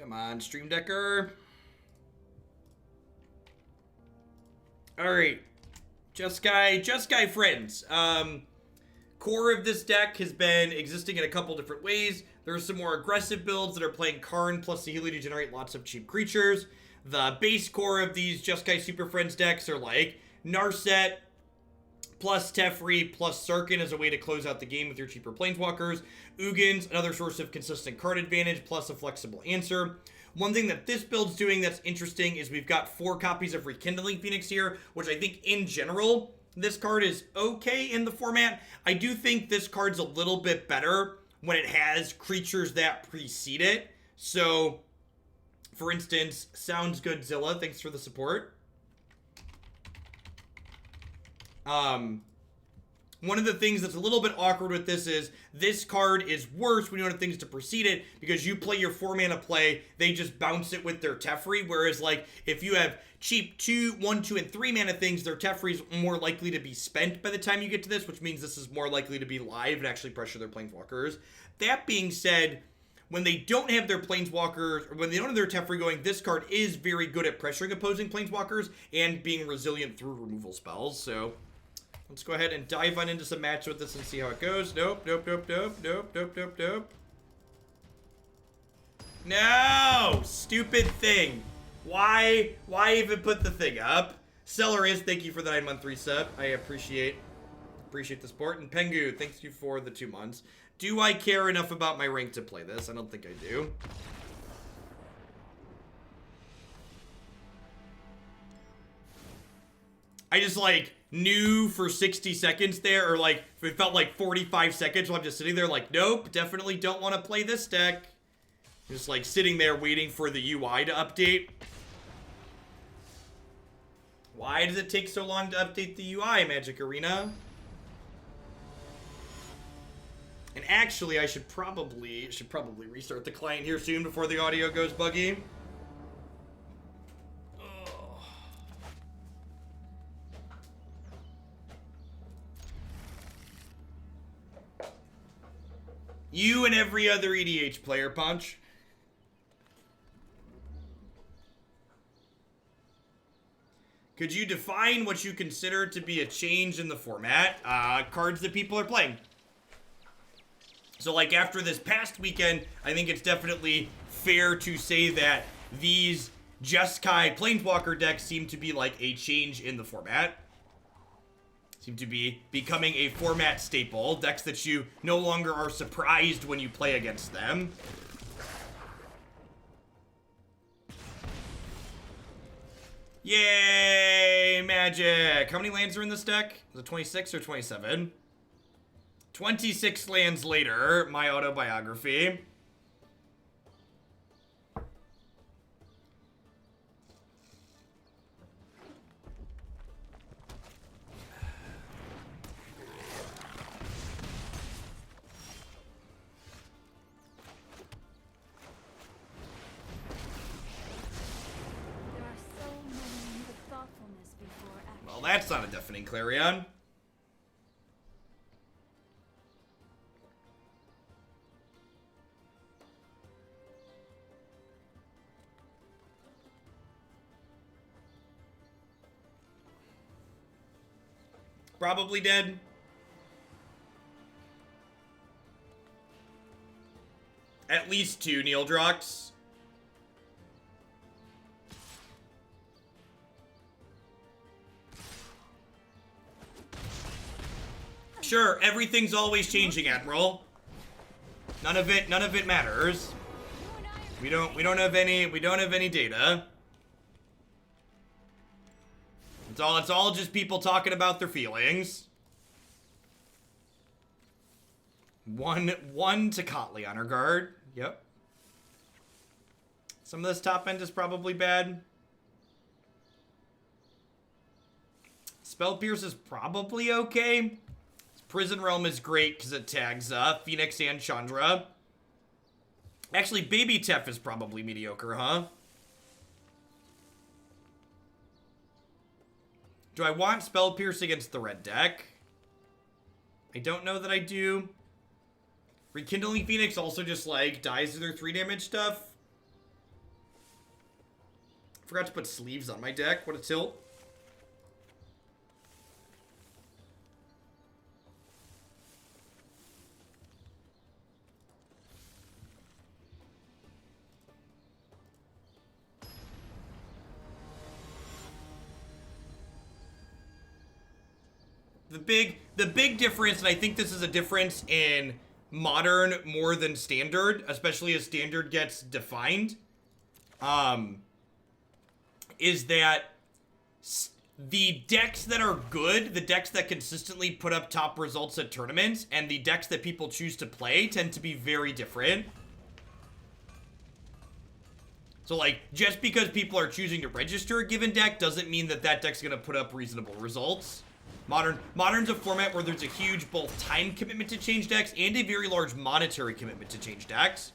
Come on, Stream Decker. Alright. Jeskai friends. Core of this deck has been existing in a couple different ways. There's some more aggressive builds that are playing Karn plus the Healy to generate lots of cheap creatures. The base core of these Jeskai Super Friends decks are like Narset plus Teferi plus Sarkhan as a way to close out the game with your cheaper Planeswalkers. Ugin's another source of consistent card advantage plus a flexible answer. One thing that this build's doing that's interesting is we've got 4 copies of Rekindling Phoenix here, which I think in general, this card is okay in the format. I do think this card's a little bit better when it has creatures that precede it. So, for instance, Sounds Good Zilla, thanks for the support. One of the things that's a little bit awkward with this is this card is worse when you don't have things to precede it because you play your 4-mana play, they just bounce it with their Teferi, whereas like if you have cheap 1, 2, and 3 mana things, their Teferi's more likely to be spent by the time you get to this, which means this is more likely to be live and actually pressure their Planeswalkers. That being said, when they don't have their Planeswalkers, or when they don't have their Teferi going, this card is very good at pressuring opposing Planeswalkers and being resilient through removal spells, so let's go ahead and dive on into some match with this and see how it goes. Nope. No! Stupid thing. Why even put the thing up? Celeris, thank you for the 9-month resub. I appreciate the support. And Pengu, thanks you for the 2 months. Do I care enough about my rank to play this? I don't think I do. I just like knew for 60 seconds there, or like it felt like 45 seconds while I'm just sitting there like, nope, definitely don't want to play this deck. Just like sitting there waiting for the UI to update. Why does it take so long to update the UI, Magic Arena? And actually, I should probably restart the client here soon before the audio goes buggy. You and every other EDH player, Punch. Could you define what you consider to be a change in the format? Cards that people are playing. So, like, after this past weekend, I think it's definitely fair to say that these Jeskai Planeswalker decks seem to be like a change in the format. Seem to be becoming a format staple. Decks that you no longer are surprised when you play against them. Yay, Magic! How many lands are in this deck? Is it 26 or 27? 26 lands later, my autobiography. Well, that's not a Deafening Clarion. Probably dead. At least 2 Neildrox. Sure, everything's always changing, Admiral. None of it matters. We don't have any data. It's all just people talking about their feelings. One Tocatli on her guard. Yep. Some of this top end is probably bad. Spell Pierce is probably okay. Prison Realm is great because it tags Phoenix and Chandra. Actually, Baby Tef is probably mediocre, huh? Do I want Spell Pierce against the red deck? I don't know that I do. Rekindling Phoenix also just, like, dies to their 3 damage stuff. Forgot to put sleeves on my deck. What a tilt. The big difference, and I think this is a difference in Modern more than Standard, especially as Standard gets defined, is that the decks that are good, the decks that consistently put up top results at tournaments, and the decks that people choose to play tend to be very different. So, like, just because people are choosing to register a given deck doesn't mean that that deck's gonna put up reasonable results. Modern's a format where there's a huge both time commitment to change decks and a very large monetary commitment to change decks.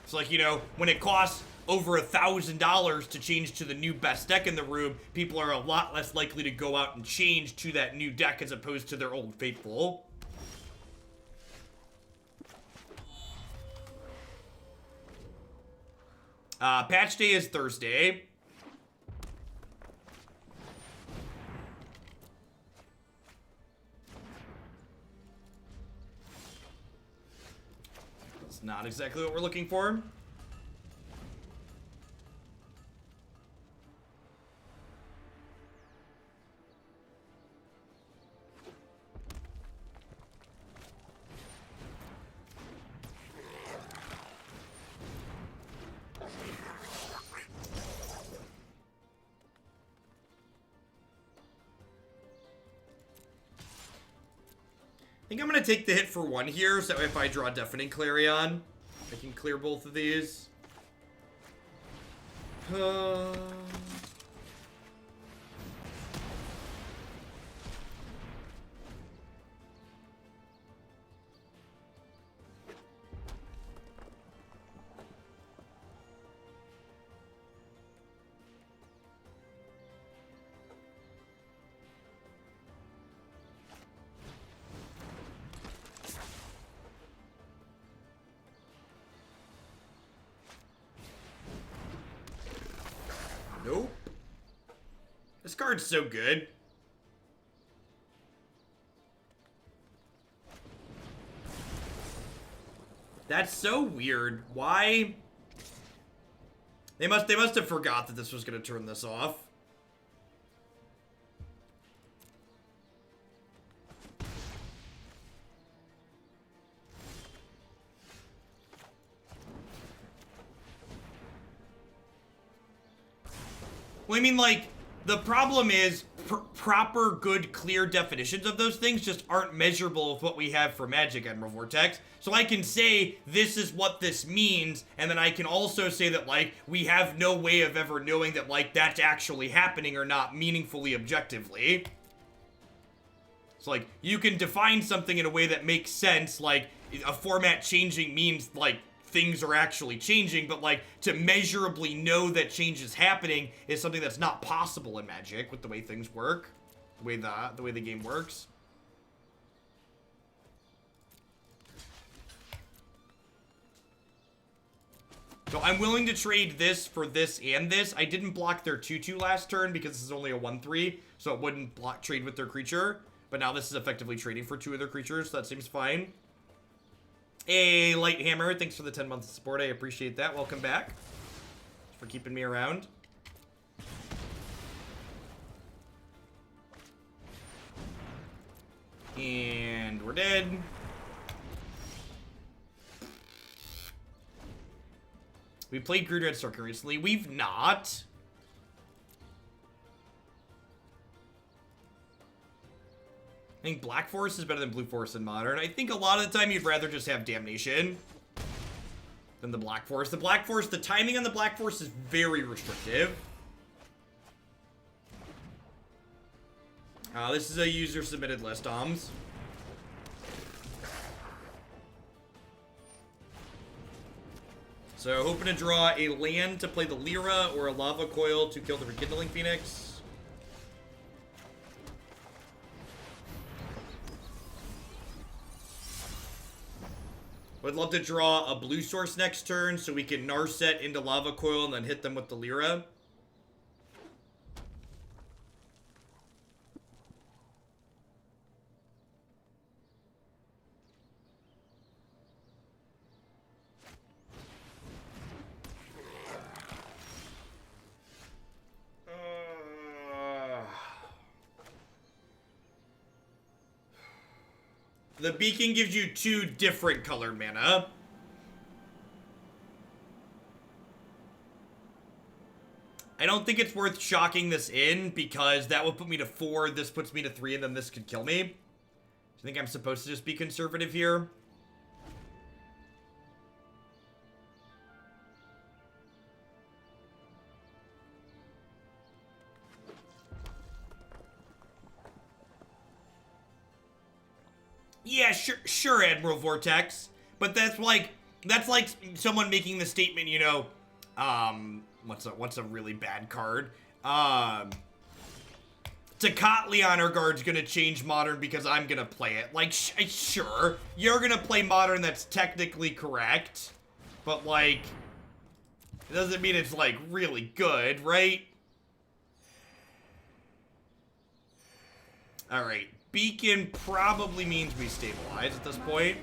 So, like, you know, when it costs over $1,000 to change to the new best deck in the room, people are a lot less likely to go out and change to that new deck as opposed to their old faithful. Patch day is Thursday. That's not exactly what we're looking for. I think I'm going to take the hit for one here, so if I draw Deafening Clarion, I can clear both of these. Nope. This card's so good. That's so weird. Why? They must have forgot that this was gonna turn this off. Well, I mean, like, the problem is proper, good, clear definitions of those things just aren't measurable with what we have for Magic Admiral Vortex. So I can say, this is what this means, and then I can also say that, like, we have no way of ever knowing that, like, that's actually happening or not meaningfully objectively. So, like, you can define something in a way that makes sense, like, a format changing means, like, things are actually changing, but, like, to measurably know that change is happening is something that's not possible in Magic with the way things work, the way the game works. So I'm willing to trade this for this and this. I didn't block their 2/2 last turn because this is only a 1/3, so it wouldn't block trade with their creature. But now this is effectively trading for 2 of their creatures, so that seems fine. Hey, Lighthammer, thanks for the 10 months of support. I appreciate that. Welcome back. Thanks for keeping me around. And we're dead. We played Green Red Sarkhan recently. We've not. I think Black Forest is better than Blue Forest in Modern. I think a lot of the time you'd rather just have Damnation than the Black Forest. The Black Forest, the timing on the Black Forest is very restrictive. This is a user-submitted list, Oms. So, hoping to draw a land to play the Lyra or a Lava Coil to kill the Rekindling Phoenix. Would love to draw a blue source next turn so we can Narset into Lava Coil and then hit them with the Lyra. The beacon gives you 2 different colored mana. I don't think it's worth shocking this in, because that would put me to 4, this puts me to 3, and then this could kill me. Do you think I'm supposed to just be conservative here? Yeah, sure, Admiral Vortex. But that's like someone making the statement, you know, what's a really bad card? Tocatli Honor Guard's gonna change Modern because I'm gonna play it. Like, sure, you're gonna play Modern, that's technically correct. But, like, it doesn't mean it's, like, really good, right? Alright. Beacon probably means we stabilize at this point.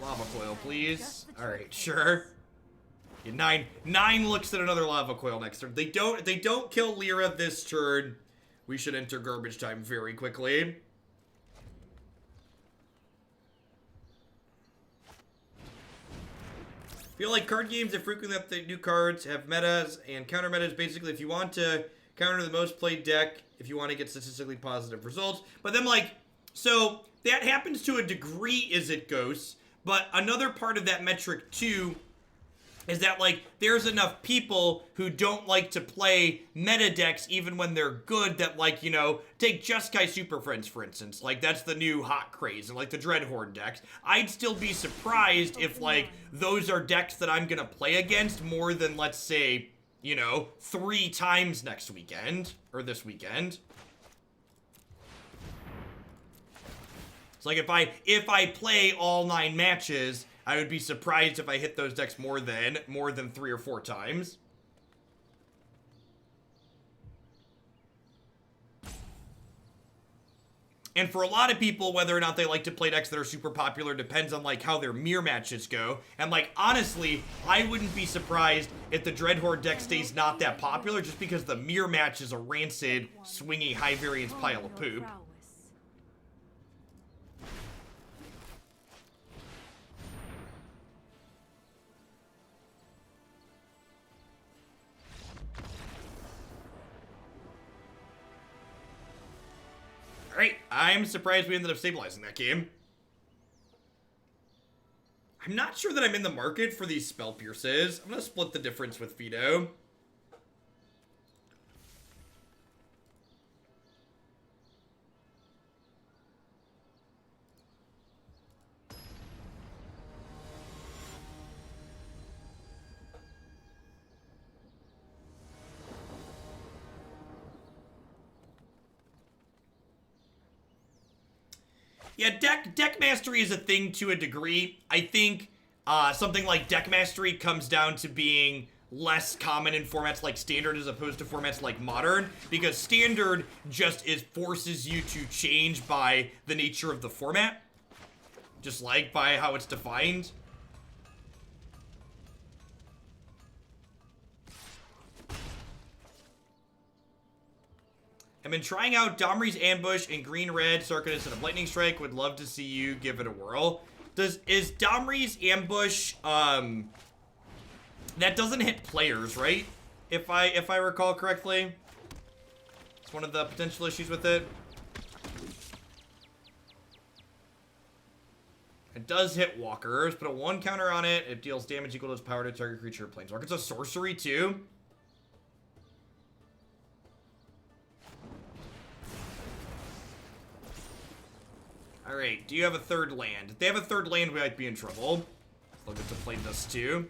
Lava Coil, please. Alright, sure. Yeah, 9 looks at another Lava Coil next turn. They don't kill Lyra this turn. We should enter garbage time very quickly. Feel like card games that frequently update new cards have metas and counter metas. Basically, if you want to counter the most played deck, if you want to get statistically positive results. But then, like, so that happens to a degree as it goes. But another part of that metric, too, is that, like, there's enough people who don't like to play meta decks even when they're good that, like, you know, take Jeskai Super Friends, for instance. Like, that's the new hot craze, and, like, the Dreadhorde decks. I'd still be surprised if, like, those are decks that I'm gonna play against more than, let's say, you know, 3 times next weekend, or this weekend. It's like, if I play all 9 matches, I would be surprised if I hit those decks more than 3 or 4 times. And for a lot of people, whether or not they like to play decks that are super popular depends on, like, how their mirror matches go. And, like, honestly, I wouldn't be surprised if the Dreadhorde deck stays not that popular just because the mirror match is a rancid, swingy, high variance pile of poop. Alright, I'm surprised we ended up stabilizing that game. I'm not sure that I'm in the market for these Spell Pierces. I'm gonna split the difference with Veto. Yeah, deck mastery is a thing to a degree. I think something like deck mastery comes down to being less common in formats like Standard as opposed to formats like Modern, because Standard just forces you to change by the nature of the format, just like by how it's defined. I've been trying out Domri's Ambush in green-red, Sarkhan instead of Lightning Strike. Would love to see you give it a whirl. Is Domri's Ambush, that doesn't hit players, right? If I recall correctly. It's one of the potential issues with it. It does hit walkers. Put a 1 counter on it. It deals damage equal to its power to target creature or planeswalker. It's a sorcery, too. Alright, do you have a 3rd land? If they have a 3rd land, we might be in trouble. Look at to play this too.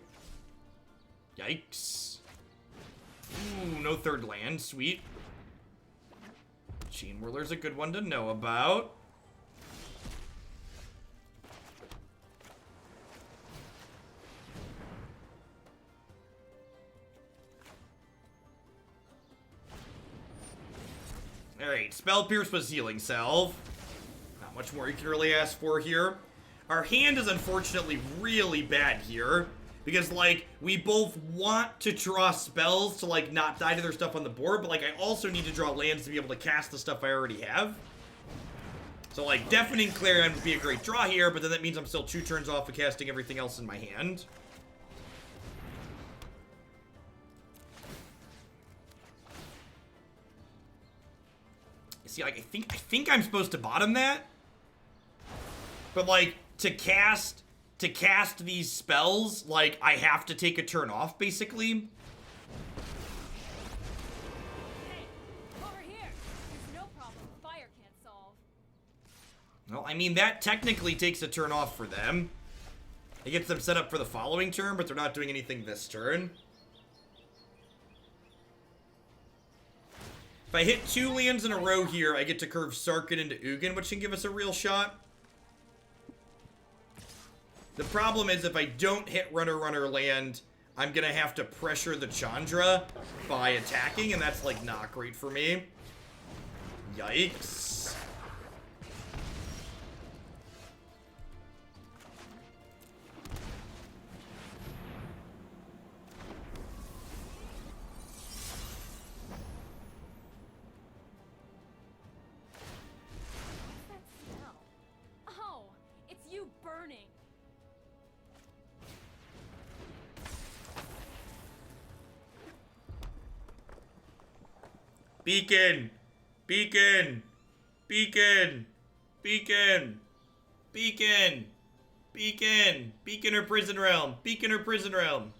Yikes. Ooh, no 3rd land. Sweet. Chain Whirler's a good one to know about. Alright, Spell Pierce was Healing Salve. Much more you can really ask for here. Our hand is unfortunately really bad here, because, like, we both want to draw spells to, like, not die to their stuff on the board, but, like, I also need to draw lands to be able to cast the stuff I already have. So, like, Deafening Clarion would be a great draw here, but then that means I'm still 2 turns off of casting everything else in my hand. See, like, I think I'm supposed to bottom that. But, like, to cast these spells, like, I have to take a turn off, basically. Well, I mean, that technically takes a turn off for them. It gets them set up for the following turn, but they're not doing anything this turn. If I hit 2 lands in a row here, I get to curve Sarkhan into Ugin, which can give us a real shot. The problem is if I don't hit Runner land, I'm going to have to pressure the Chandra by attacking, and that's, like, not great for me. Yikes. Beacon! Beacon! Beacon! Beacon! Beacon! Beacon! Beacon or Prison Realm! Beacon or Prison Realm!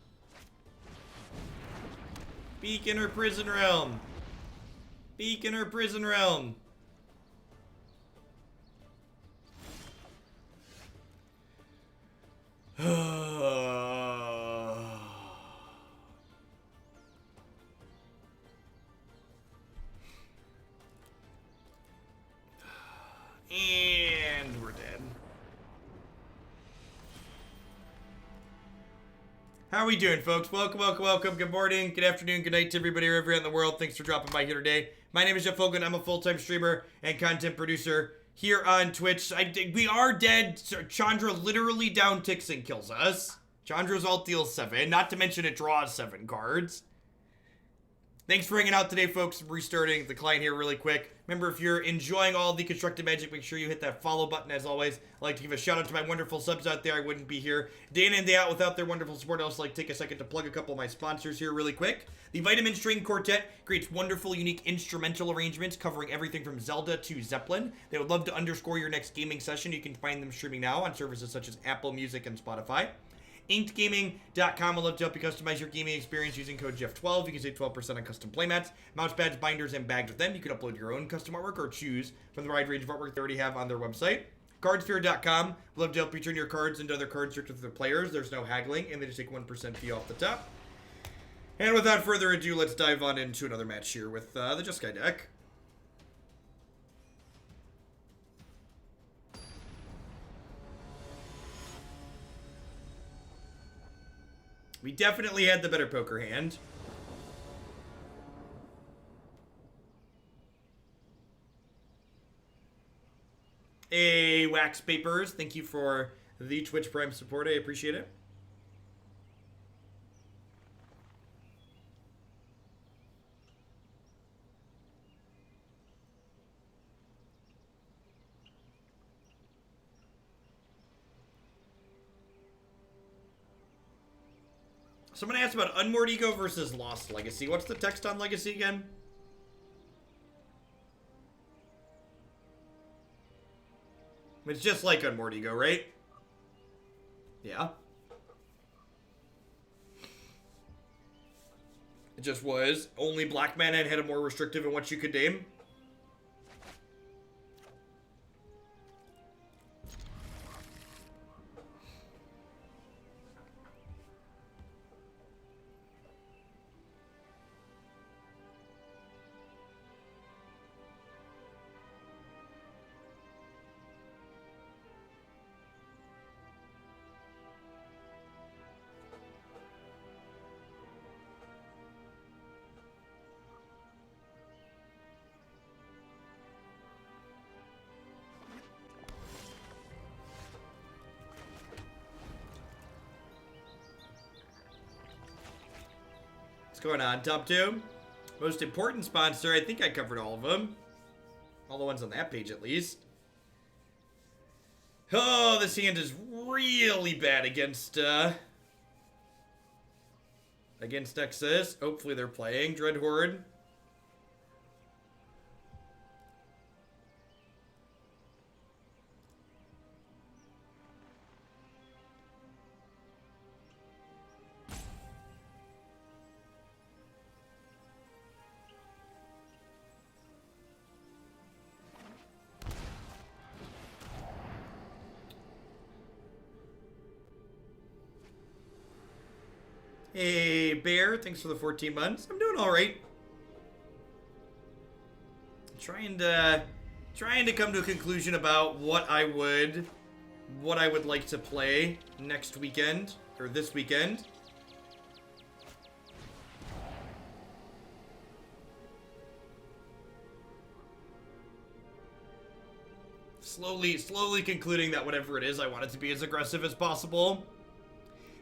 Beacon or Prison Realm! Beacon or Prison Realm! And we're dead. How are we doing, folks? Welcome, welcome, welcome. Good morning, good afternoon, good night to everybody wherever you're in the world. Thanks for dropping by here today. My name is Jeff Hogan. I'm a full-time streamer and content producer here on Twitch. We are dead. Chandra literally down ticks and kills us. Chandra's ult deals 7, not to mention it draws 7 cards. Thanks for hanging out today, folks. I'm restarting the client here really quick. Remember, if you're enjoying all the constructed magic, make sure you hit that follow button as always. I'd like to give a shout out to my wonderful subs out there. I wouldn't be here day in and day out without their wonderful support. I'd also like to take a second to plug a couple of my sponsors here really quick. The Vitamin String Quartet creates wonderful, unique instrumental arrangements covering everything from Zelda to Zeppelin. They would love to underscore your next gaming session. You can find them streaming now on services such as Apple Music and Spotify. InkedGaming.com will love to help you customize your gaming experience using code Jeff12. You can save 12% on custom playmats, mouse pads, binders, and bags with them. You can upload your own custom artwork or choose from the wide range of artwork they already have on their website. Cardsphere.com will love to help you turn your cards into other cards with the players. There's no haggling, and they just take 1% fee off the top. And without further ado, let's dive on into another match here with the Jeskai deck. We definitely had the better poker hand. Hey, Wax Papers, thank you for the Twitch Prime support. I appreciate it. Someone asked about Unmoored Ego versus Lost Legacy. What's the text on Legacy again? It's just like Unmoored Ego, right? Yeah. It just was. Only black mana and had a more restrictive in what you could name. Going on, top 2. Most important sponsor, I think I covered all of them. All the ones on that page, at least. Oh, this hand is really bad against Nexus. Hopefully they're playing Dread Horde. Hey, Bear, thanks for the 14 months. I'm doing all right. Trying to come to a conclusion about what I would like to play next weekend or this weekend. Slowly concluding that whatever it is, I want it to be as aggressive as possible.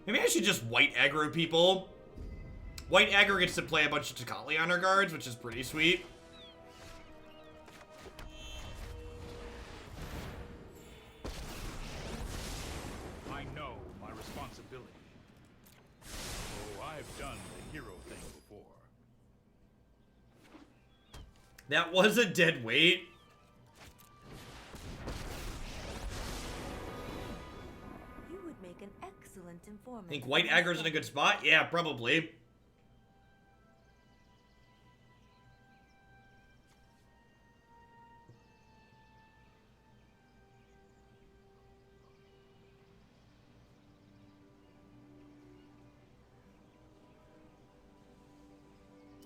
Maybe I should just white aggro people. White aggro gets to play a bunch of Tocatli on our guards, which is pretty sweet. I know my responsibility. Oh, I've done the hero thing before. That was a dead weight. Informant. Think white aggro's in a good spot? Yeah, probably.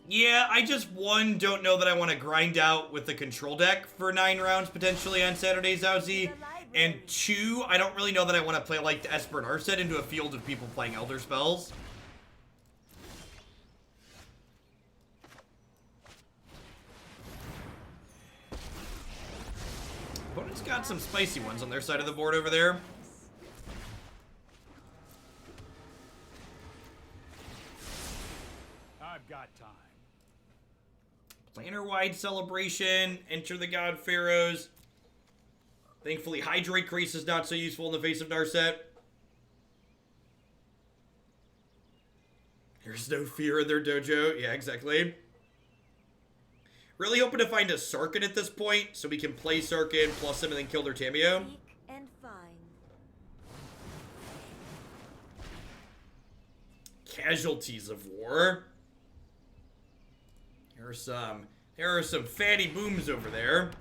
Yeah, I just, one, don't know that I want to grind out with the control deck for 9 rounds potentially on Saturday, Zowsy. And 2, I don't really know that I want to play like the Esper Narset into a field of people playing Elder Spells. Opponent's got some spicy ones on their side of the board over there. I've got time. Planar-wide celebration, enter the God Pharaohs. Thankfully, Hydrate Crease is not so useful in the face of Narset. There's no fear in their dojo. Yeah, exactly. Really hoping to find a Sarkhan at this point, so we can play Sarkhan, plus him, and then kill their Tameo. And fine. Casualties of war. There are some fatty booms over there.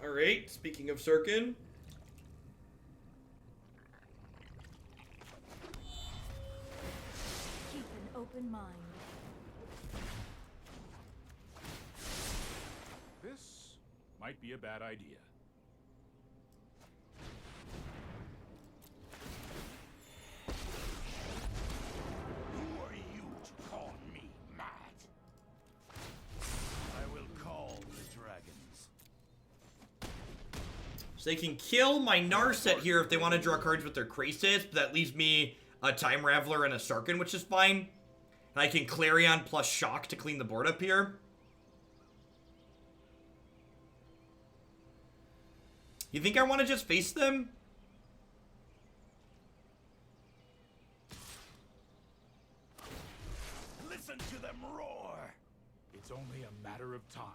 Alright, speaking of Sarkhan. Keep an open mind. This might be a bad idea. Who are you to call me mad? I will call the dragons. So they can kill my Narset here if they want to draw cards with their Krasis, but that leaves me a Time Raveler and a Sarkhan, which is fine. And I can Clarion plus Shock to clean the board up here. You think I want to just face them? Listen to them roar! It's only a matter of time.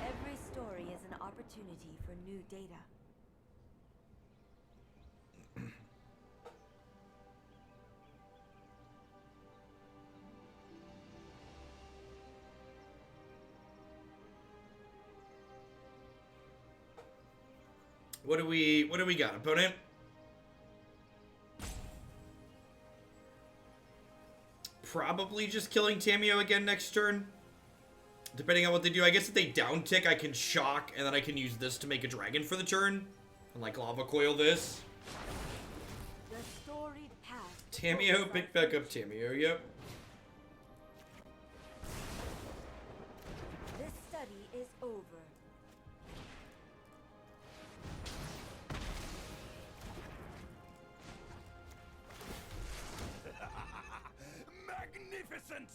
Every story is an opportunity for new data. What do we got, opponent? Probably just killing Tamiyo again next turn. Depending on what they do. I guess if they down tick, I can shock, and then I can use this to make a dragon for the turn. And like Lava Coil this. The storied path. Tamiyo, pick back up Tamiyo, yep. This study is over. Magnificent!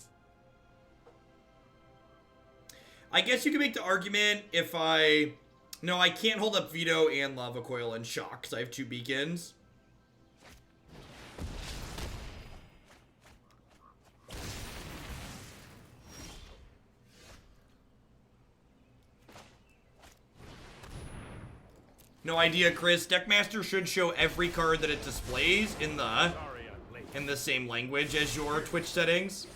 I guess you can make the argument if I... No, I can't hold up Veto and Lava Coil and Shock, because I have 2 beacons. No idea, Chris. Deckmaster should show every card that it displays in the same language as your Twitch settings.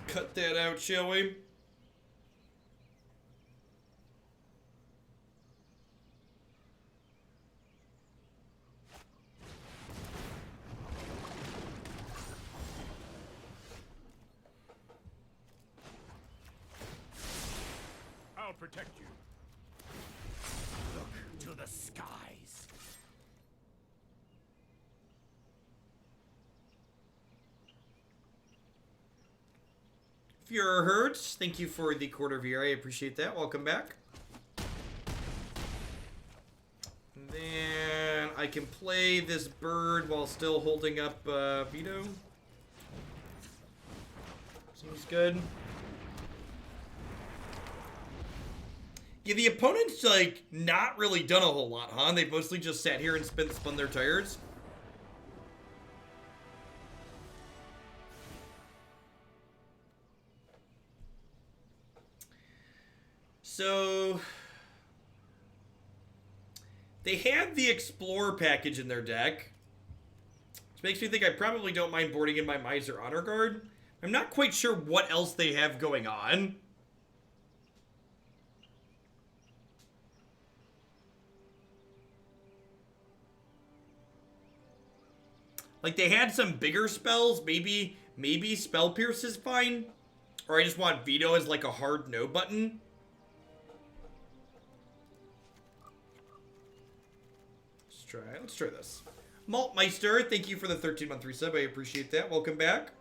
Cut that out, shall we? I'll protect you. Look to the skies. Fuhrer Hertz, thank you for the quarter of a year. I appreciate that. Welcome back. And then I can play this bird while still holding up Veto. Seems good. Yeah, the opponent's like not really done a whole lot, huh? They've mostly just sat here and spun their tires. So, they have the Explorer package in their deck, which makes me think I probably don't mind boarding in my Miser Honor Guard. I'm not quite sure what else they have going on. Like, they had some bigger spells. Maybe Spell Pierce is fine. Or I just want Veto as like a hard no button. Let's try this. Maltmeister, thank you for the 13-month resub. I appreciate that. Welcome back.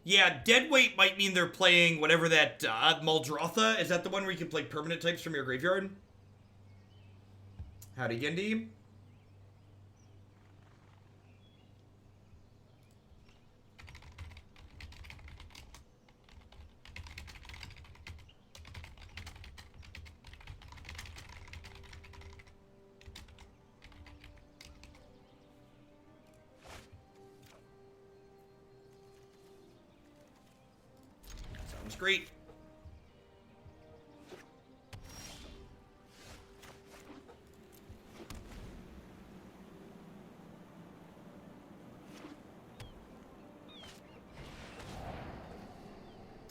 Yeah, deadweight might mean they're playing whatever that Muldrotha. Is that the one where you can play permanent types from your graveyard? Howdy, Gendy. Sounds great.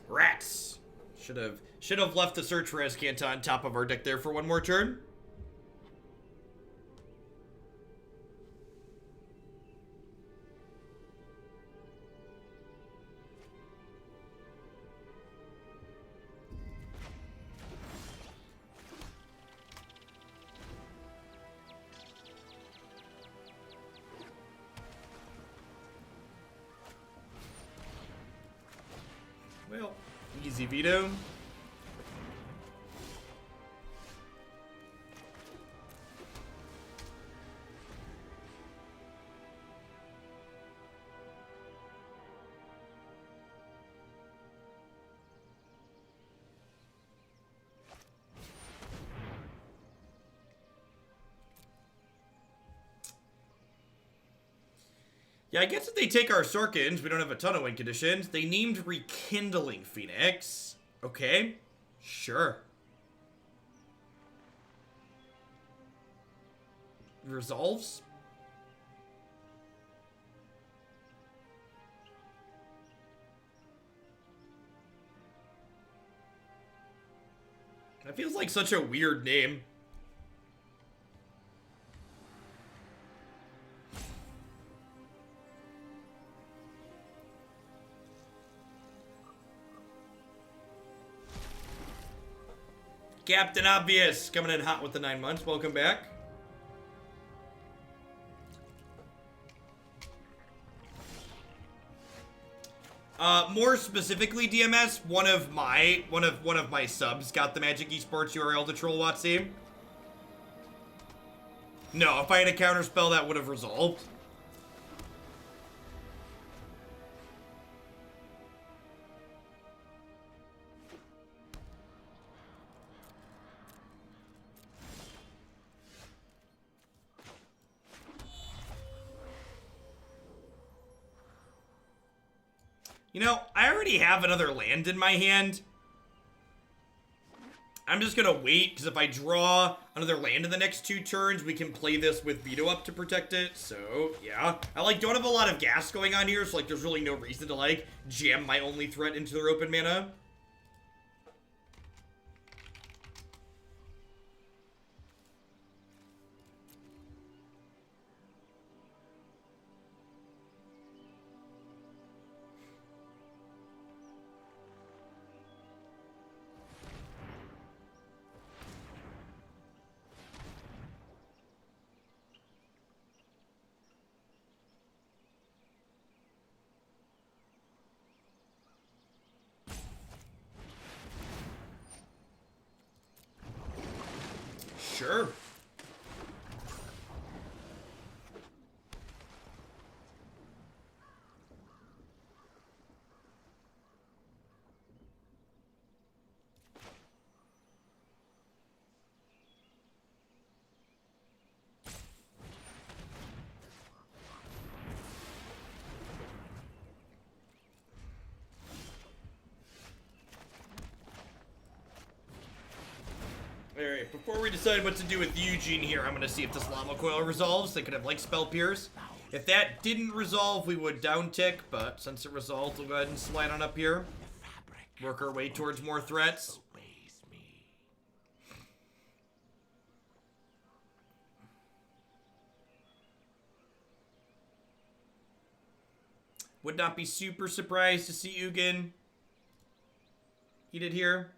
Rats. Should have left the search for Azcanta on top of our deck there for one more turn. Well, easy Veto. Yeah, I guess if they take our Sarkhans, we don't have a ton of win conditions. They named Rekindling Phoenix. Okay. Sure. Resolves? That feels like such a weird name. Captain Obvious coming in hot with the 9 months. Welcome back. More specifically, DMS, one of my subs got the Magic Esports URL to troll WotC. No, if I had a counterspell, that would have resolved. You know, I already have another land in my hand. I'm just gonna wait, because if I draw another land in the next 2 turns, we can play this with Veto up to protect it. So, yeah. I, don't have a lot of gas going on here, so, there's really no reason to, jam my only threat into their open mana. Sure. Alright, before we decide what to do with Ugin here, I'm gonna see if this Lava Coil resolves. They could have, Spell Pierce. If that didn't resolve, we would down tick, but since it resolved, we'll go ahead and slide on up here. Work our way towards more threats. Would not be super surprised to see Ugin eat it here.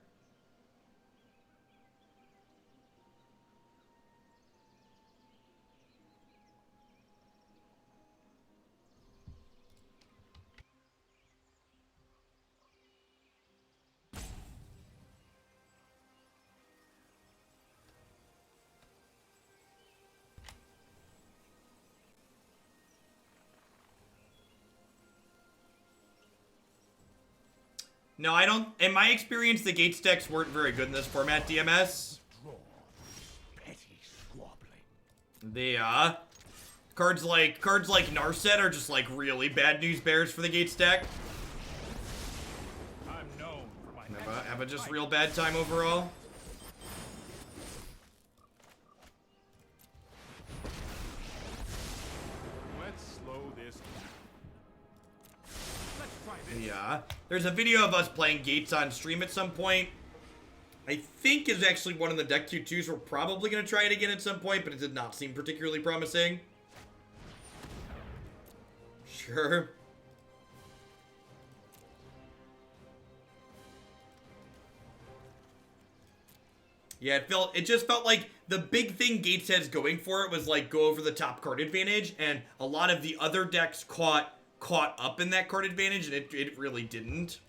No, I don't. In my experience, the Gates decks weren't very good in this format, DMS. The, cards like Narset are just, really bad news bears for the Gates deck. I'm known for my Have a just real bad time overall. Let's slow this down. Let's try this. Yeah. There's a video of us playing Gates on stream at some point. I think is actually one of the deck Q2s. We're probably going to try it again at some point, but it did not seem particularly promising. Sure. Yeah, it just felt like the big thing Gates has going for it was go over the top card advantage, and a lot of the other decks caught up in that card advantage, and it really didn't.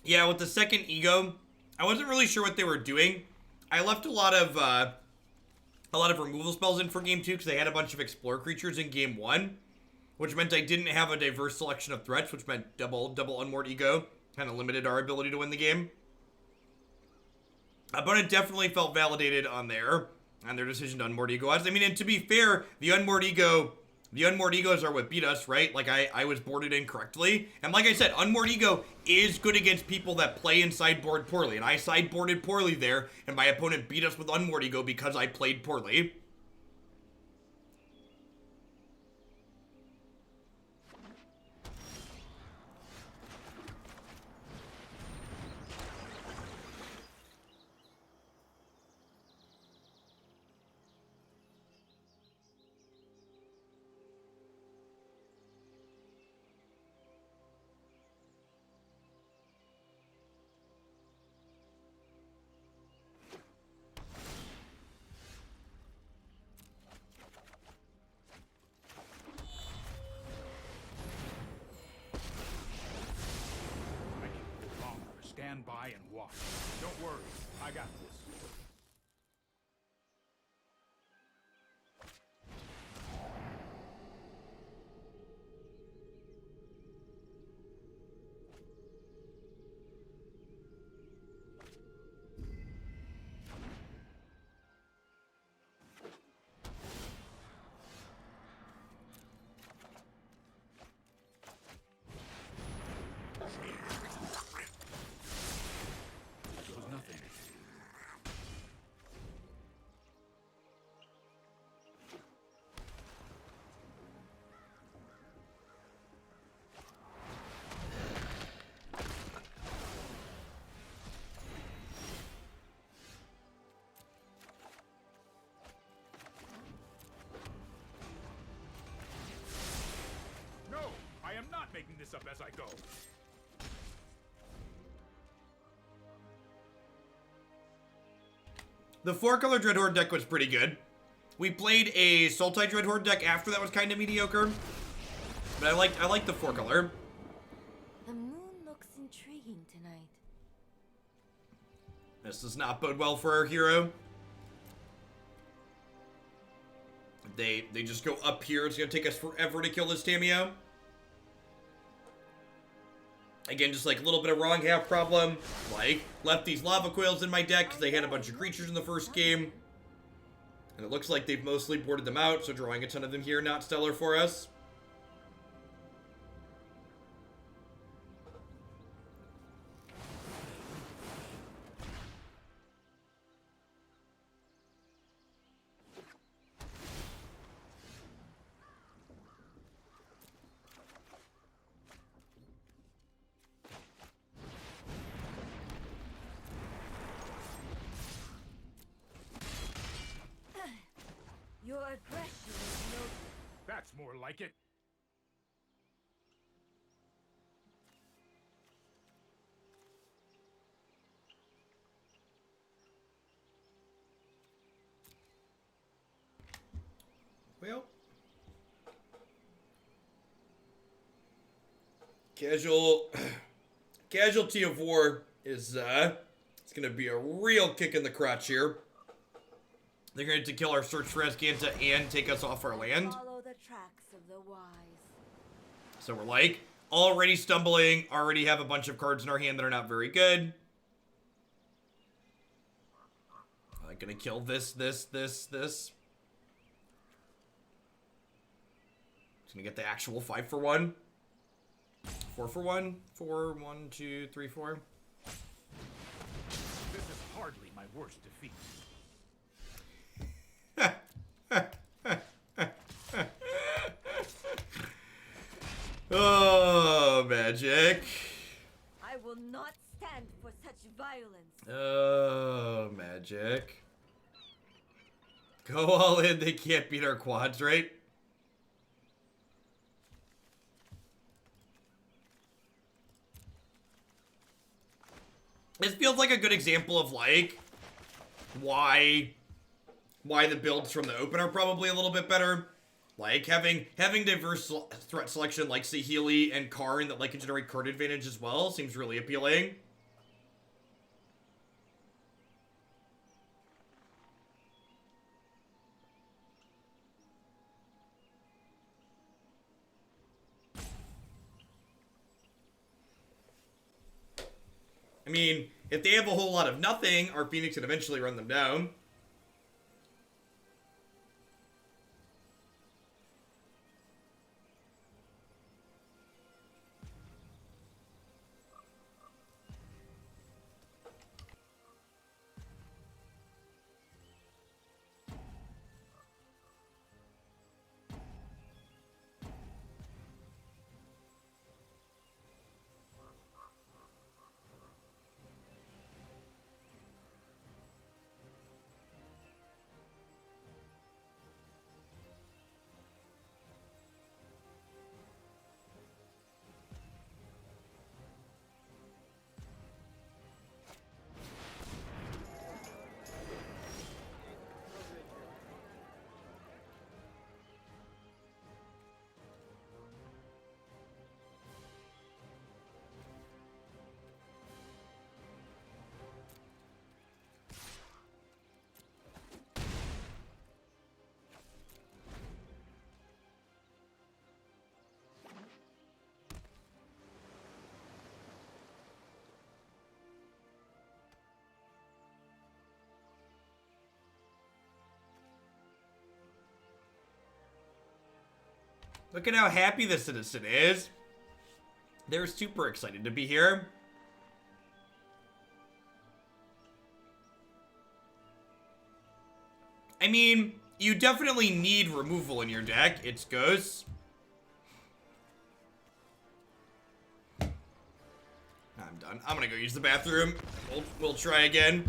Yeah, with the second ego, I wasn't really sure what they were doing. I left a lot of removal spells in for game 2 because they had a bunch of explore creatures in game 1, which meant I didn't have a diverse selection of threats, which meant double unmoored ego. Kind of limited our ability to win the game. Opponent definitely felt validated on their decision to unmoored ego. I mean, and to be fair, the unmoored egos are what beat us, right? Like, I was boarded incorrectly. And like I said, unmoored ego is good against people that play and sideboard poorly. And I sideboarded poorly there, and my opponent beat us with unmoored ego because I played poorly. Stand by and watch. Don't worry, I got this. I am not making this up as I go. The 4-color Dreadhorde deck was pretty good. We played a Sultai Dreadhorde deck after that was kind of mediocre. But I like the 4-color. The moon looks intriguing tonight. This does not bode well for our hero. They just go up here. It's going to take us forever to kill this Tamiyo. Again, just like a little bit of wrong half problem. Like, left these Lava Coils in my deck because they had a bunch of creatures in the first game. And it looks like they've mostly boarded them out, so drawing a ton of them here, not stellar for us. Your aggression is noble. That's more like it. Well, casualty of war is it's gonna be a real kick in the crotch here. They're going to kill our search for Azcanta and take us off our land. Follow the tracks of the wise. So we're like already stumbling, already have a bunch of cards in our hand that are not very good. I'm gonna kill this. Just gonna get the actual 5 for 1. 4 for 1. 4, 1, 2, 3, 4. This is hardly my worst defeat. Oh, magic. I will not stand for such violence. Oh, magic. Go all in, they can't beat our quads, right? This feels like a good example of, like, why the builds from the open are probably a little bit better. Like, having diverse threat selection like Saheeli and Karn that, like, can generate card advantage as well seems really appealing. I mean, if they have a whole lot of nothing, our Phoenix can eventually run them down. Look at how happy the citizen is. They're super excited to be here. I mean, you definitely need removal in your deck. It's ghosts. I'm done. I'm gonna go use the bathroom. We'll try again.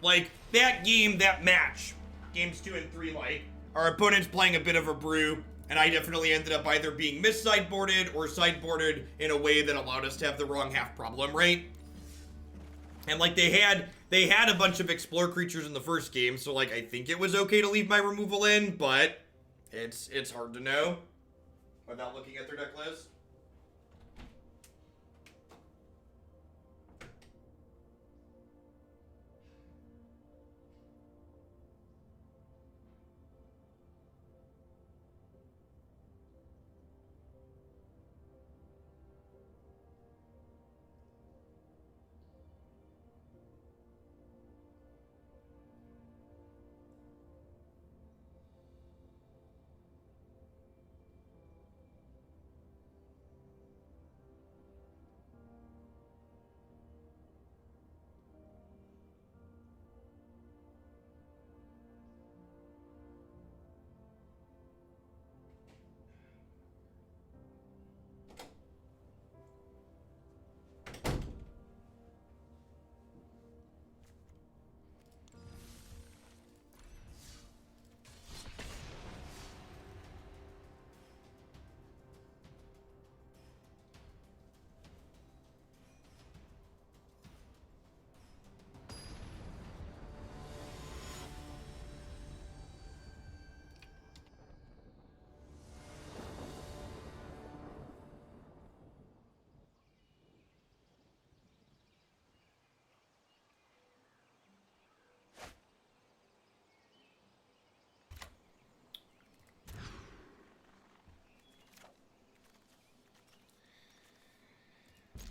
Like, that game, that match, games 2 and 3, like, our opponent's playing a bit of a brew, and I definitely ended up either being mis-sideboarded or sideboarded in a way that allowed us to have the wrong half problem, right? And, like, they had a bunch of explore creatures in the first game, so, like, I think it was okay to leave my removal in, but it's hard to know without looking at their deck list.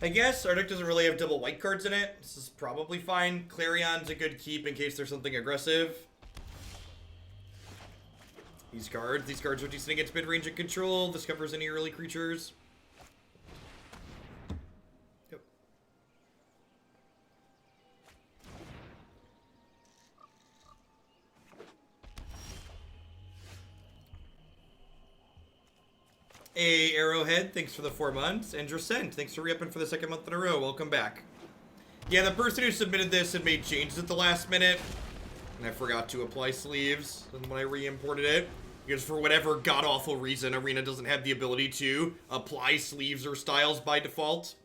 I guess our deck doesn't really have double white cards in it. This is probably fine. Clarion's a good keep in case there's something aggressive. These cards are decent against mid-range and control. This covers any early creatures. Yep. Hey, Arrowhead, thanks for the 4 months. And Drascent, thanks for re-upping for the 2nd month in a row. Welcome back. Yeah, the person who submitted this had made changes at the last minute, and I forgot to apply sleeves when I re-imported it. Because for whatever god-awful reason, Arena doesn't have the ability to apply sleeves or styles by default.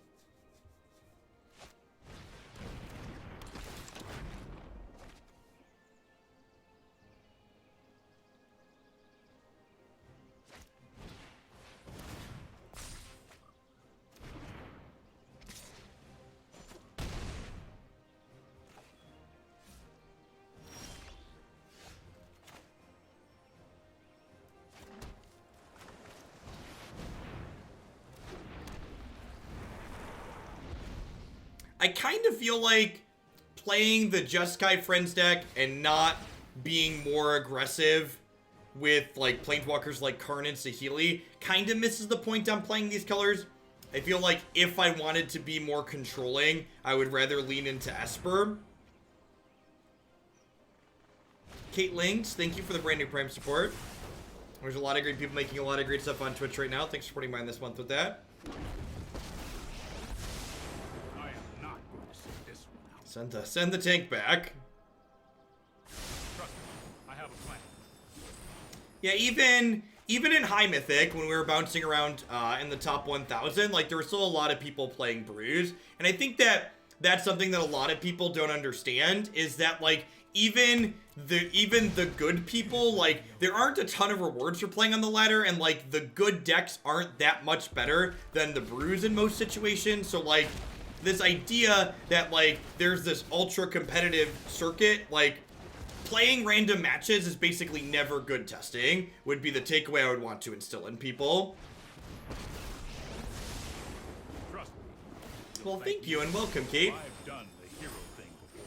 I kind of feel like playing the Jeskai Friends deck and not being more aggressive with, like, Planeswalkers like Karn and Saheeli kind of misses the point on playing these colors. I feel like if I wanted to be more controlling, I would rather lean into Esper. Kate Links, thank you for the brand new Prime support. There's a lot of great people making a lot of great stuff on Twitch right now. Thanks for supporting mine this month with that. I am not going to sit this one out. Send the tank back. Trust me, I have a plan. Yeah, even in High Mythic, when we were bouncing around in the top 1,000, like, there were still a lot of people playing Brews. And I think that that's something that a lot of people don't understand, is that, like, even the good people, like, there aren't a ton of rewards for playing on the ladder, and, like, the good decks aren't that much better than the Brews in most situations. So, like, this idea that, like, there's this ultra competitive circuit, like, playing random matches is basically never good testing, would be the takeaway I would want to instill in people. Trust me. Well, thank you and welcome, Kate. I've done the hero thing before.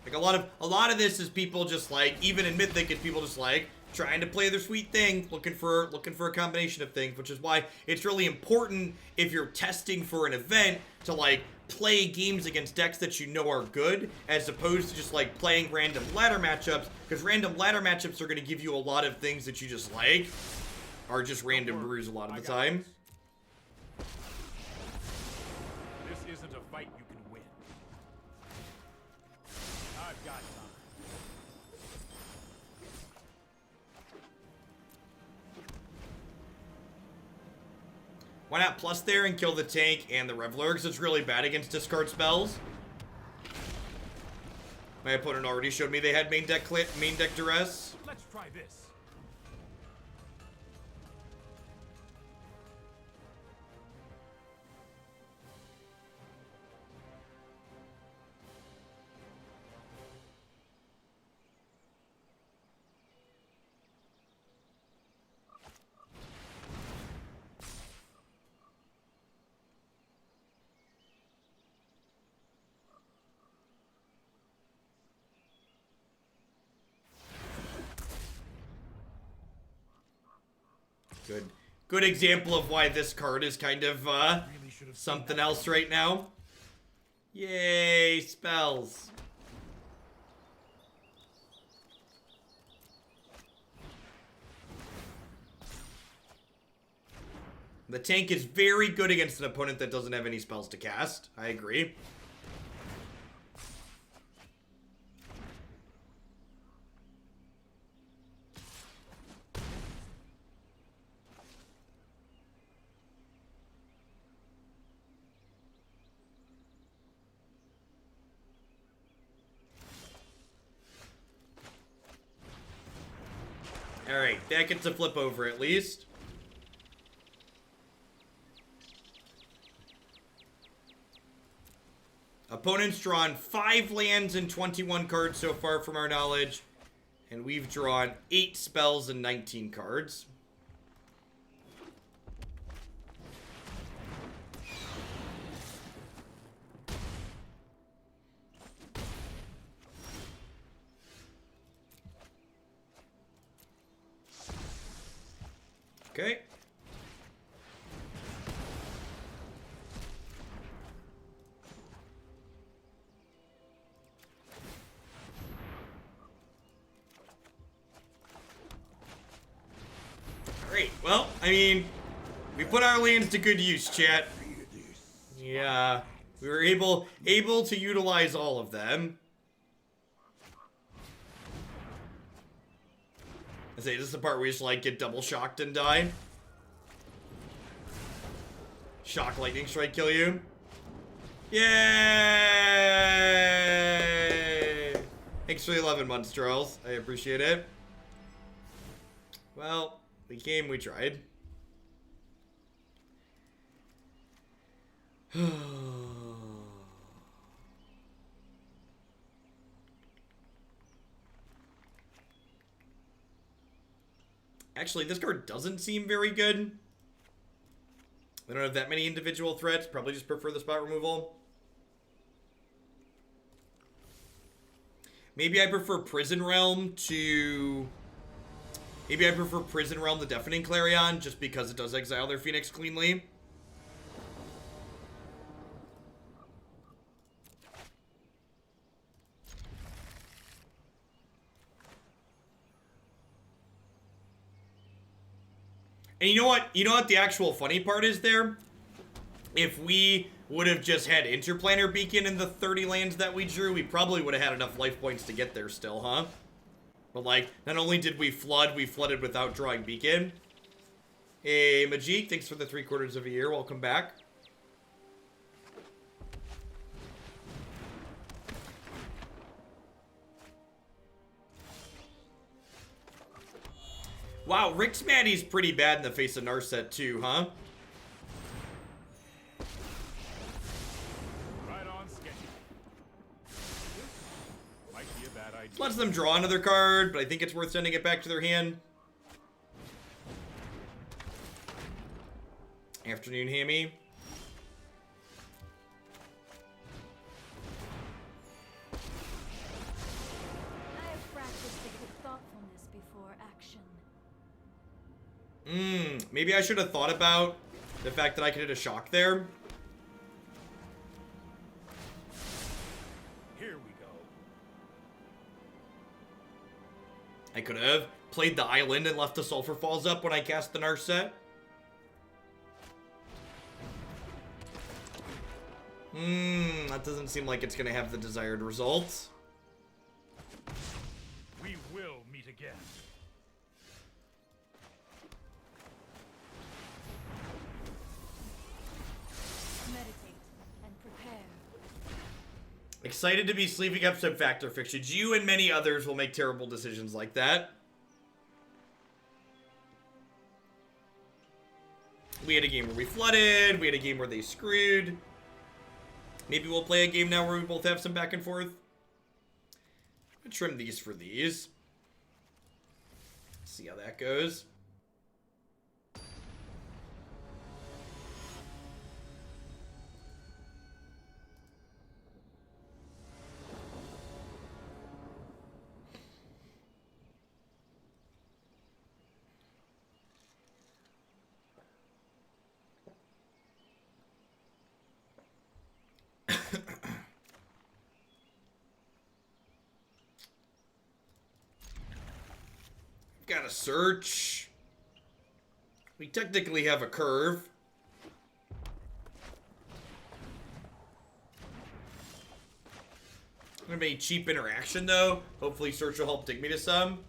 Like, a lot of this is people just, like, even in Mythic, it's people just, like, trying to play their sweet thing, looking for a combination of things, which is why it's really important if you're testing for an event to, like, play games against decks that you know are good, as opposed to just, like, playing random ladder matchups, because random ladder matchups are going to give you a lot of things that you just like, are just random brews a lot of the time. This isn't a fight you can win. I've got time. Why not plus there and kill the tank and the Raveler, because it's really bad against discard spells. My opponent already showed me they had main deck duress. Let's try this. Good example of why this card is kind of something else right now. Yay, spells. The tank is very good against an opponent that doesn't have any spells to cast. I agree. Alright, that gets a flip over at least. Opponent's drawn 5 lands and 21 cards so far from our knowledge. And we've drawn 8 spells and 19 cards. Okay. Great. Well, I mean, we put our lands to good use, chat. Yeah, we were able to utilize all of them. I say, this is the part where you just, like, get double shocked and die. Shock lightning strike kill you. Yay! Thanks for the 11 months, Charles. I appreciate it. Well, we came, we tried. Actually, this card doesn't seem very good. We don't have that many individual threats. Probably just prefer the spot removal. Maybe I prefer Prison Realm to... Maybe I prefer Prison Realm to Deafening Clarion, just because it does exile their Phoenix cleanly. And you know what? You know what the actual funny part is there? If we would have just had Interplanar Beacon in the 30 lands that we drew, we probably would have had enough life points to get there still, huh? But like, not only did we flood, we flooded without drawing Beacon. Hey, Majik, thanks for the 3/4 of a year. Welcome back. Wow, Rick's Maddie's pretty bad in the face of Narset too, huh? Right on schedule. Might be a bad idea. Lets them draw another card, but I think it's worth sending it back to their hand. Afternoon, Hammy. I have practiced it with thoughtfulness before action. Maybe I should have thought about the fact that I could hit a shock there. Here we go. I could have played the island and left the Sulfur Falls up when I cast the Narset. That doesn't seem like it's going to have the desired result. We will meet again. Meditate and prepare. Excited to be sleeving up some Factor Fictions. You and many others will make terrible decisions like that. We had a game where we flooded. We had a game where they screwed. Maybe we'll play a game now where we both have some back and forth. I'll trim these for these. See how that goes. Got a search. We technically have a curve. Gonna be cheap interaction though. Hopefully search will help dig me to some.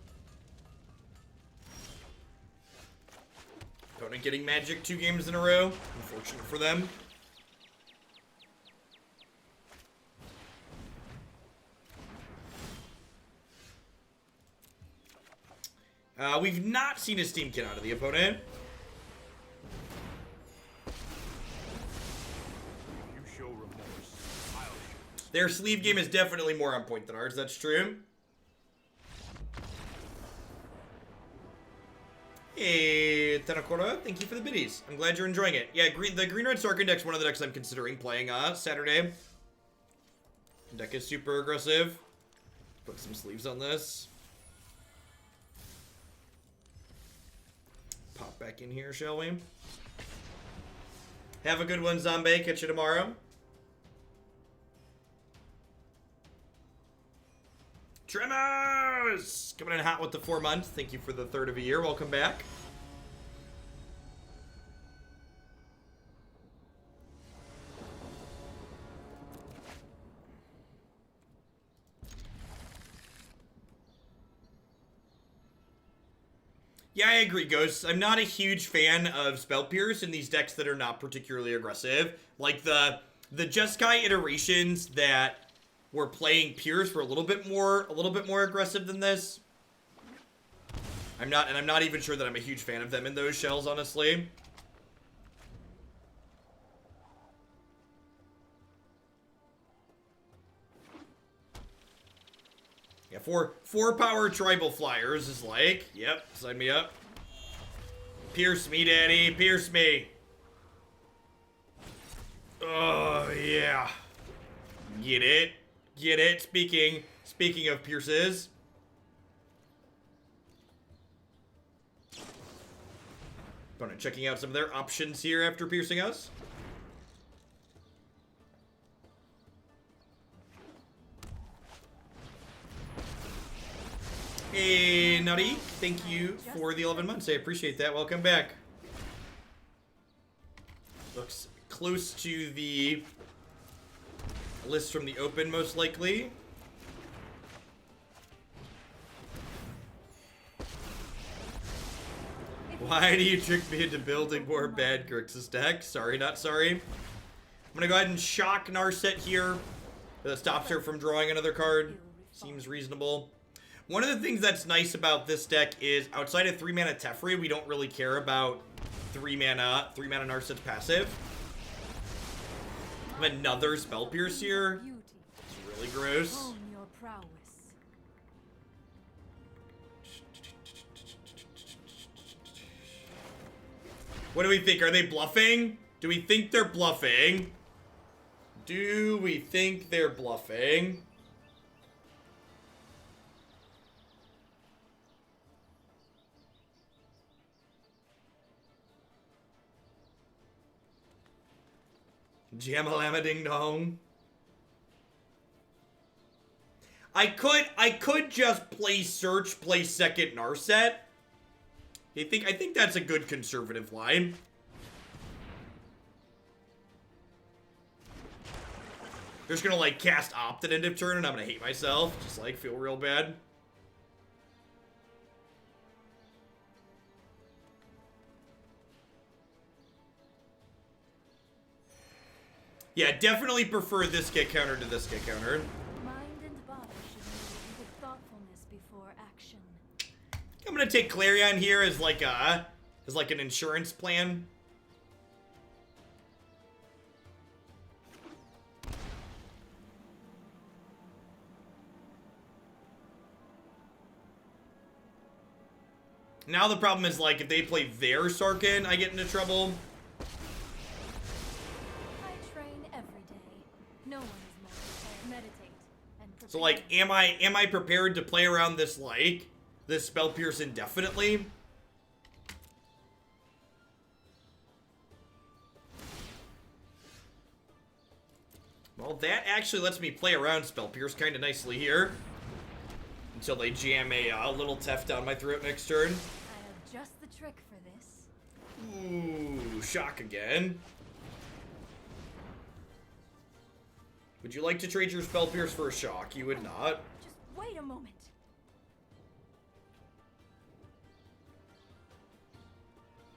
Opponent getting magic 2 games in a row. Unfortunate for them. We've not seen a Steam Kit out of the opponent. You show remorse. I'll show. Their sleeve game is definitely more on point than ours, that's true. Hey, Tenakora, thank you for the biddies. I'm glad you're enjoying it. Yeah, the Green-Red Sarkhan deck's one of the decks I'm considering playing Saturday. The deck is super aggressive. Put some sleeves on this. Pop back in here, shall we? Have a good one, Zombie. Catch you tomorrow. Tremors! Coming in hot with the 4 months. Thank you for the 3rd of a year. Welcome back. Yeah, I agree, Ghosts. I'm not a huge fan of Spell Pierce in these decks that are not particularly aggressive. Like the Jeskai iterations that were playing Pierce were a little bit more aggressive than this. I'm not even sure that I'm a huge fan of them in those shells, honestly. Yeah, 4 power tribal flyers is like, yep, sign me up. Pierce me, daddy, pierce me. Oh, yeah. Get it? Get it? Speaking of pierces. Opponent checking out some of their options here after piercing us. Hey, Nutty. Thank you for the 11 months. I appreciate that. Welcome back. Looks close to the list from the open, most likely. Why do you trick me into building more bad Grixis deck? Sorry, not sorry. I'm gonna go ahead and shock Narset here. That stops her from drawing another card. Seems reasonable. One of the things that's nice about this deck is outside of 3-mana Teferi, we don't really care about 3-mana Narset's passive. I have another Spell Pierce here. It's really gross. What do we think? Are they bluffing? Do we think they're bluffing? Do we think they're bluffing? Jamalama ding dong. I could just play search, play second Narset. I think that's a good conservative line. They're just gonna like cast Opt at end of turn and I'm gonna hate myself. Just like feel real bad. Yeah, definitely prefer this get counter to this get counter. Mind and body should move with thoughtfulness before action. I'm gonna take Clarion here as like an insurance plan. Now the problem is like if they play their Sarkhan, I get into trouble. No one is more meditate and prepare. So like, am I prepared to play around this this Spell Pierce indefinitely? Well, that actually lets me play around Spell Pierce kind of nicely here. Until they jam a little Tef down my throat next turn. I have just the trick for this. Ooh, shock again. Would you like to trade your Spell Pierce for a shock? You would not. Just wait a moment.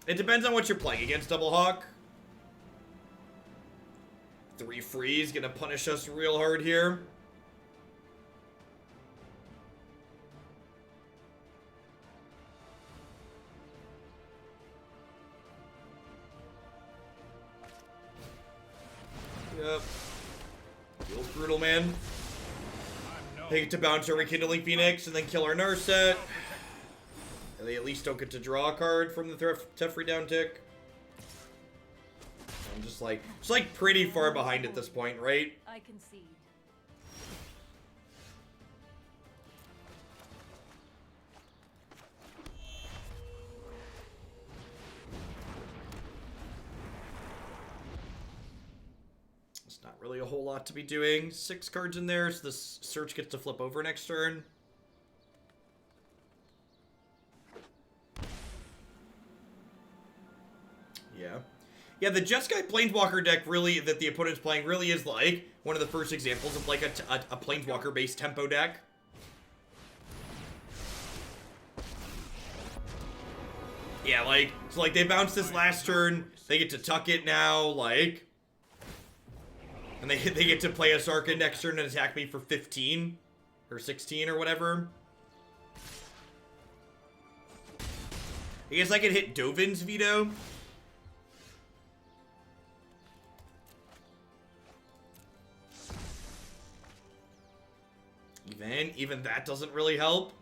It depends on what you're playing against, Double Hawk. 3 freeze, gonna punish us real hard here. Yep. Feels brutal, man. They get to bounce our Rekindling Phoenix and then kill our Narset. And they at least don't get to draw a card from the Teferi down tick. I'm just like pretty far behind at this point, right? I concede. It's not really a whole lot to be doing. 6 cards in there, so this search gets to flip over next turn. Yeah. Yeah, the Jeskai Planeswalker deck really, that the opponent's playing, really is like one of the first examples of like a Planeswalker-based tempo deck. Yeah, like, so like they bounced this last turn, they get to tuck it now, like, and they get to play a Sarkhan next turn and attack me for 15 or 16 or whatever. I guess I could hit Dovin's Veto. Even that doesn't really help.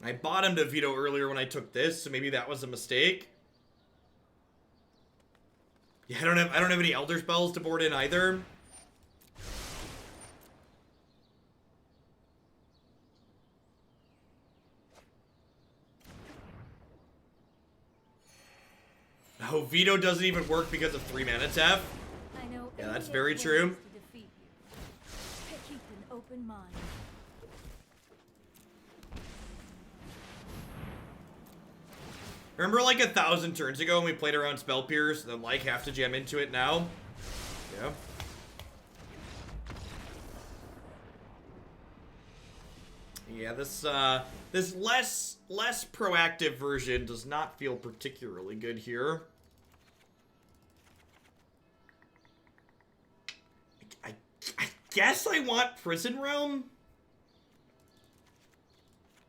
I bottomed a Veto earlier when I took this, so maybe that was a mistake. Yeah, I don't have any Elder Spells to board in either. Oh, Veto doesn't even work because of 3 mana Tef. Yeah, that's very true. Keep an open mind. Remember like 1,000 turns ago when we played around Spell Pierce, then like have to jam into it now? Yeah. Yeah, this less proactive version does not feel particularly good here. I guess I want Prison Realm.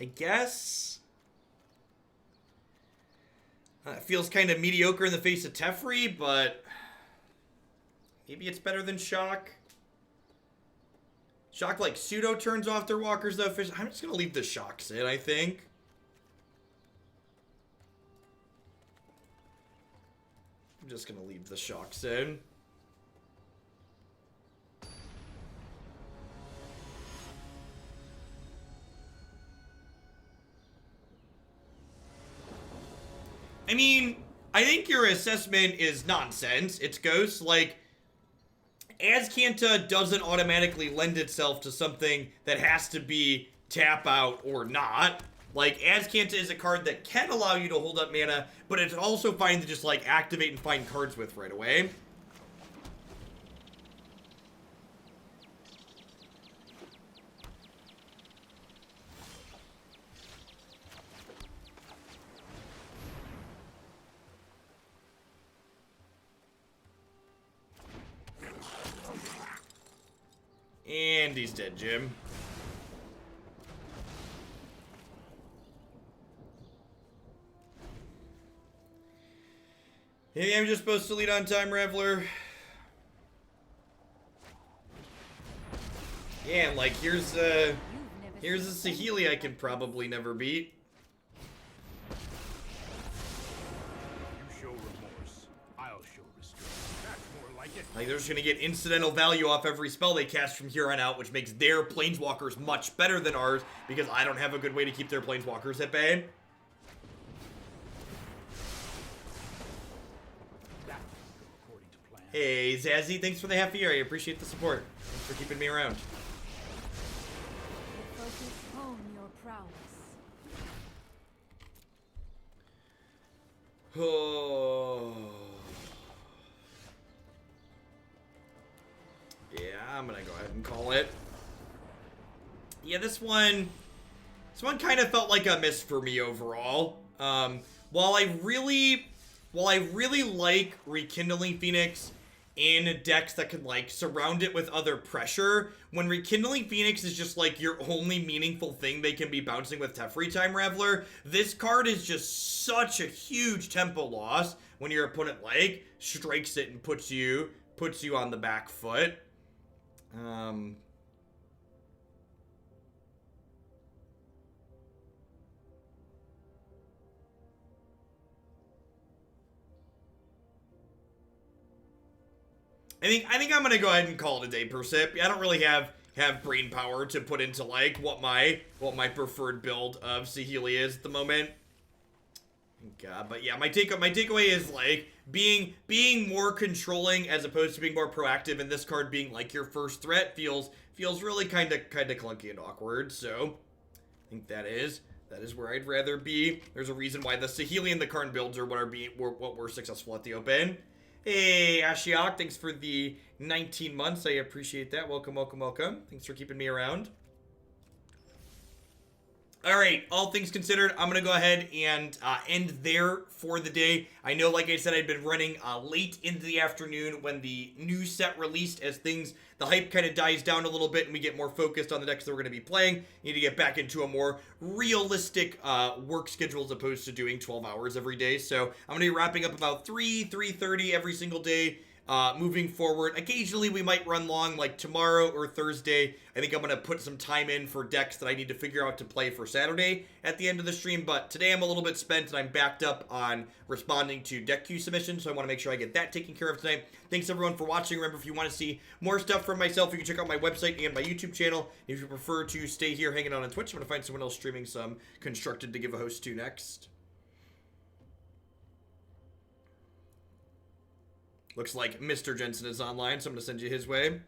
I guess. It feels kind of mediocre in the face of Teferi, but maybe it's better than Shock. Shock like pseudo turns off their walkers though. I'm just gonna leave the Shocks in, I think. I'm just gonna leave the Shocks in. I mean, I think your assessment is nonsense. It's Ghost. Like, Azcanta doesn't automatically lend itself to something that has to be tap out or not. Like, Azcanta is a card that can allow you to hold up mana, but it's also fine to just, like, activate and find cards with right away. And he's dead, Jim. Maybe I'm just supposed to lead on time, Raveler. Yeah, and like, here's a Saheeli I can probably never beat. Like, they're just gonna get incidental value off every spell they cast from here on out, which makes their planeswalkers much better than ours, because I don't have a good way to keep their planeswalkers at bay. Hey, Zazzy, thanks for the half year. I appreciate the support. Thanks for keeping me around. Focus hone your prowess. Oh. Yeah, I'm gonna go ahead and call it. Yeah, this one kind of felt like a miss for me overall. While I really like Rekindling Phoenix in decks that can like surround it with other pressure, when Rekindling Phoenix is just like your only meaningful thing they can be bouncing with Teferi time, Raveler, this card is just such a huge tempo loss when your opponent like strikes it and puts you on the back foot. I think I'm gonna go ahead and call it a day, Persip. I don't really have brain power to put into like what my preferred build of Saheeli is at the moment. God, but yeah, my takeaway is like being more controlling as opposed to being more proactive, and this card being like your first threat feels really kind of clunky and awkward. So I think that is where I'd rather be. There's a reason why the Saheeli and the Karn builds are what were successful at the Open. Hey, Ashiok, thanks for the 19 months. I appreciate that. Welcome. Thanks for keeping me around. All right, all things considered, I'm going to go ahead and end there for the day. I know, like I said, I'd been running late into the afternoon when the new set released. As the hype kind of dies down a little bit and we get more focused on the decks that we're going to be playing, need to get back into a more realistic work schedule as opposed to doing 12 hours every day. So I'm going to be wrapping up about 3:30 every single day. moving forward. Occasionally we might run long, like tomorrow or Thursday. I think I'm going to put some time in for decks that I need to figure out to play for Saturday at the end of the stream, but today I'm a little bit spent and I'm backed up on responding to deck queue submissions, so I want to make sure I get that taken care of today. Thanks everyone for watching. Remember, if you want to see more stuff from myself, you can check out my website and my YouTube channel. If you prefer to stay here hanging out on Twitch, I'm going to find someone else streaming some Constructed to give a host to next. Looks like Mr. Jensen is online, so I'm going to send you his way.